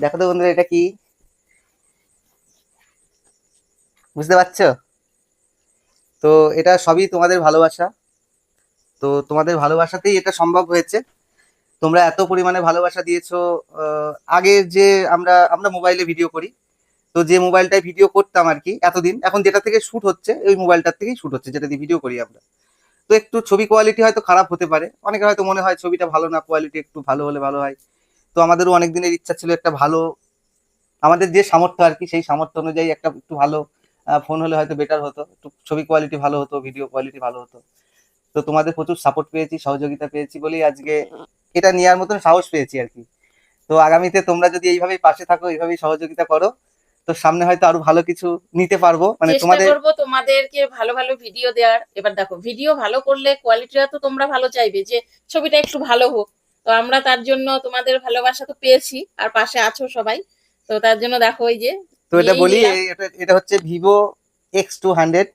দেখো তো বন্ধুরা, এটা কি বুঝতে পারছো? তো এটা সবই তোমাদের ভালোবাসা। তো তোমাদের ভালোবাসাতেই এটা সম্ভব হয়েছে। তোমরা এত পরিমাণে ভালোবাসা দিয়েছো। আগে যে আমরা আমরা মোবাইলে ভিডিও করি, তো যে মোবাইলটায় ভিডিও করতাম আর কি এতদিন, এখন যেটা থেকে শুট হচ্ছে ওই মোবাইলটার থেকেই শুট হচ্ছে, যেটা দিয়ে ভিডিও করি আমরা। তো একটু ছবি কোয়ালিটি হয়তো খারাপ হতে পারে, অনেকের হয়তো মনে হয় ছবিটা ভালো না, কোয়ালিটি একটু ভালো হলে ভালো হয়। তো আমাদেরও অনেক দিনের ইচ্ছা ছিল একটা ভালো, আমাদের যে সামর্থ্য আর কি সেই সামর্থ্য অনুযায়ী একটা একটু ভালো ফোন হলে হয়তো বেটার হতো, একটু ছবি কোয়ালিটি ভালো হতো, ভিডিও কোয়ালিটি ভালো হতো। তো তোমাদের প্রচুর সাপোর্ট পেয়েছি, সহযোগিতা পেয়েছি বলেই আজকে এটা নেওয়ার মতন সাহস পেয়েছি আর কি। তো আগামীতে তোমরা যদি এইভাবেই পাশে থাকো, এইভাবেই সহযোগিতা করো, তো সামনে হয়তো আরো ভালো কিছু নিতে পারবো, মানে চেষ্টা তোমাদের। করব তোমাদেরকে ভালো ভালো ভিডিও দেওয়ার। এবার দেখো, ভিডিও ভালো করলে কোয়ালিটিটা তো তোমরা ভালো চাইবে যে ছবিটা একটু ভালো হোক। তো আমরা তার জন্য তোমাদের ভালোবাসা তো পেয়েছি, আর পাশে আছো সবাই। তো তার জন্য দেখো এই যে তো এটা নিয়েই বলি, নিলাম। এটা এটা হচ্ছে ভিভো X200।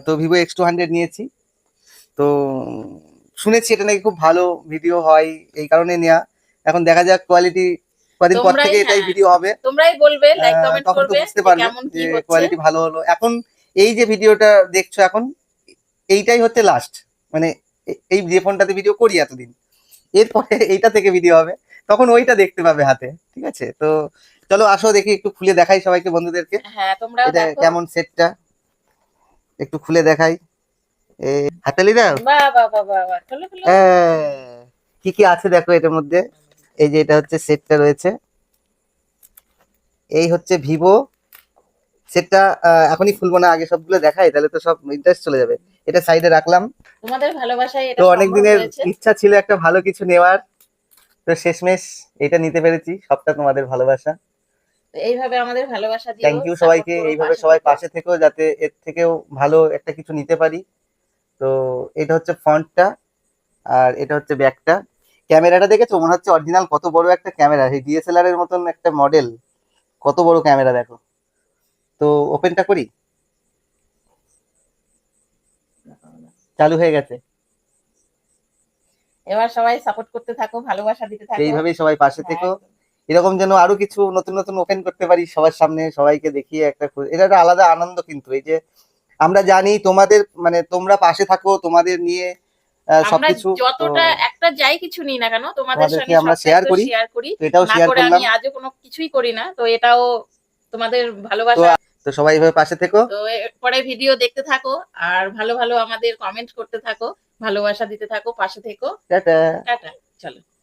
তো ভিভো X200 নিয়েছি। তো শুনেছি এটা নাকি খুব ভালো ভিডিও হয়, এই কারণে নেওয়া। এখন দেখা যাক কোয়ালিটি, কদিন পর তোমরাই, থেকে এটাই হ্যাঁ, ভিডিও হবে। তোমরাই বলবে, লাইক কমেন্ট তখন তো করবে বুঝতে যে পারবে কেমন যে কি হচ্ছে। কোয়ালিটি ভালো হলো। এখন এই যে ভিডিওটা দেখছো এখন, এইটাই হচ্ছে লাস্ট, মানে এই যে ফোনটাতে ভিডিও করি এতদিন, এরপরে এইটা থেকে ভিডিও হবে, তখন ওইটা দেখতে পাবে হাতে। ঠিক আছে? তো চলো আসো দেখি, একটু খুলে দেখাই সবাইকে, বন্ধুদেরকে হ্যাঁ, তোমরাও এটা দেখো। কেমন সেটটা, একটু খুলে দেখাই। হাতালি দাও। বাহ বাহ বাহ বাহ বাহ, খোলো খোলো। কি কি আছে দেখো এটার মধ্যে। এই যে এটা হচ্ছে সেটটা রয়েছে, এই হচ্ছে ভিভো সেটটা। এখনই খুলবো না, আগে সবগুলো দেখাই, তাহলে তো সব ইন্টারেস্ট চলে যাবে। এটা সাইডে রাখলাম। তোমাদের ভালোবাসায় তো এটা অনেক সম্ভব দিনের হয়েছে। ইচ্ছা ছিল একটা ভালো কিছু নেওয়ার, তো শেষমেশ এটা নিতে পেরেছি, সবটা তোমাদের ভালোবাসা। তো এইভাবে আমাদের ভালোবাসা দিও, থ্যাংক ইউ সাপোর্ট সবাইকে, করো, এইভাবে পাশে সবাই থেকো। পাশে থেকো যাতে এর থেকেও ভালো একটা কিছু নিতে পারি। তো এটা হচ্ছে ফ্রন্টটা, আর এটা হচ্ছে ব্যাকটা। ক্যামেরাটা দেখেছো? মনে হচ্ছে অরিজিনাল, কত বড় একটা ক্যামেরা, এই ডিএসএলআর এর মতন একটা মডেল। কত বড় ক্যামেরা দেখো। তো ওপেনটা করি, চালু হয়ে গেছে। এবার সবাই সাপোর্ট করতে থাকো, ভালোবাসা দিতে তো থাকো। এইভাবেই সবাই পাশে হ্যাঁ, থেকো। একদম। এরকম যেন আরো কিছু নতুন নতুন ওপেন করতে পারি সবার সামনে, সবাইকে দেখিয়ে একটা এটা একটা আলাদা আনন্দ কিন্তু। এই যে আমরা জানি তোমাদের, মানে তোমরা পাশে থাকো, তোমাদের নিয়ে আমরা সবকিছু। তো যতটা একটা যাই কিছু নিই না কেন, তোমাদের তোমাদেরকে সঙ্গে আমরা সবটাই শেয়ার তো করি, শেয়ার করি। তো এটাও না শেয়ার করে আমি করলাম। আজও কোনো কিছুই করি না, তো এটাও তোমাদের তো ভালোবাসা। তো সবাই এভাবে পাশে থেকো। তো এরপরে ভিডিও দেখতে থাকো, আর ভালো ভালো আমাদের কমেন্ট করতে থাকো, ভালোবাসা দিতে থাকো, পাশে থেকো। টাটা। টাটা। চলো।